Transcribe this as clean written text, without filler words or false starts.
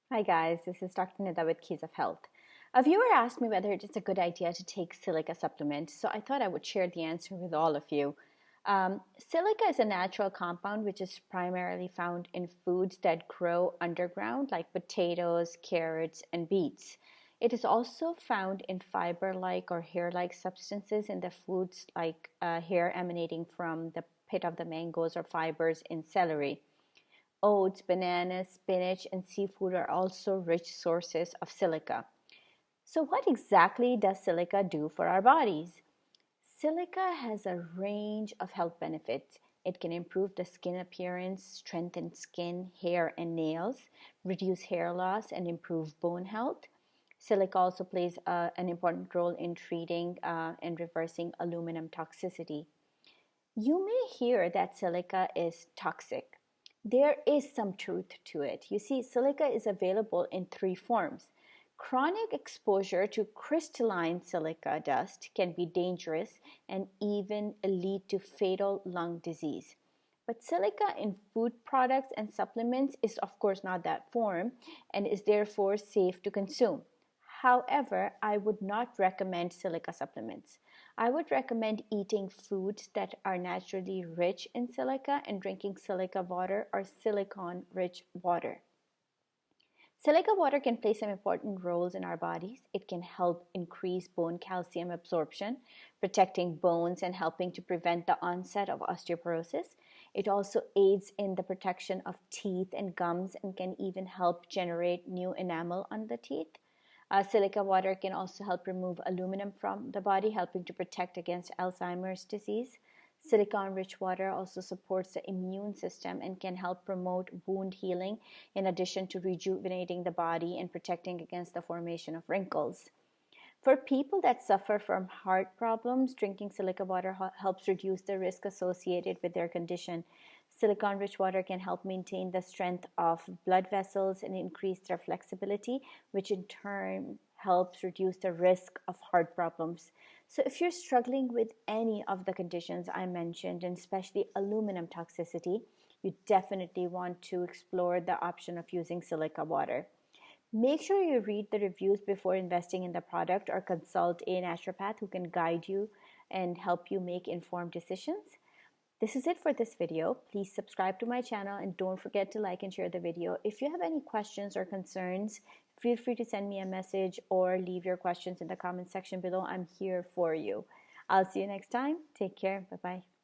Hi guys, this is Dr. Nida with Keys of Health. A viewer asked me whether it's a good idea to take silica supplement, so I thought I would share the answer with all of you. Silica is a natural compound which is primarily found in foods that grow underground, like potatoes, carrots, and beets. It is also found in fiber-like or hair-like substances in the foods like hair emanating from the pit of the mangoes or fibers in celery. Oats, bananas, spinach, and seafood are also rich sources of silica. So, what exactly does silica do for our bodies? Silica has a range of health benefits. It can improve the skin appearance, strengthen skin, hair, and nails, reduce hair loss, and improve bone health. Silica also plays an important role in treating and reversing aluminum toxicity. You may hear that silica is toxic. There is some truth to it. You see, silica is available in three forms. Chronic exposure to crystalline silica dust can be dangerous and even lead to fatal lung disease. But silica in food products and supplements is, of course, not that form and is therefore safe to consume. However, I would not recommend silica supplements. I would recommend eating foods that are naturally rich in silica and drinking silica water or silicon rich water. Silica water can play some important roles in our bodies. It can help increase bone calcium absorption, protecting bones and helping to prevent the onset of osteoporosis. It also aids in the protection of teeth and gums and can even help generate new enamel on the teeth. Silica water can also help remove aluminum from the body, helping to protect against Alzheimer's disease. Silicon-rich water also supports the immune system and can help promote wound healing in addition to rejuvenating the body and protecting against the formation of wrinkles. For people that suffer from heart problems, drinking silica water helps reduce the risk associated with their condition. Silicon-rich water can help maintain the strength of blood vessels and increase their flexibility, which in turn helps reduce the risk of heart problems. So if you're struggling with any of the conditions I mentioned, and especially aluminum toxicity, you definitely want to explore the option of using silica water. Make sure you read the reviews before investing in the product or consult a naturopath who can guide you and help you make informed decisions. This is it for this video. Please subscribe to my channel and don't forget to like and share the video. If you have any questions or concerns, feel free to send me a message or leave your questions in the comment section below. I'm here for you. I'll see you next time. Take care. Bye-bye.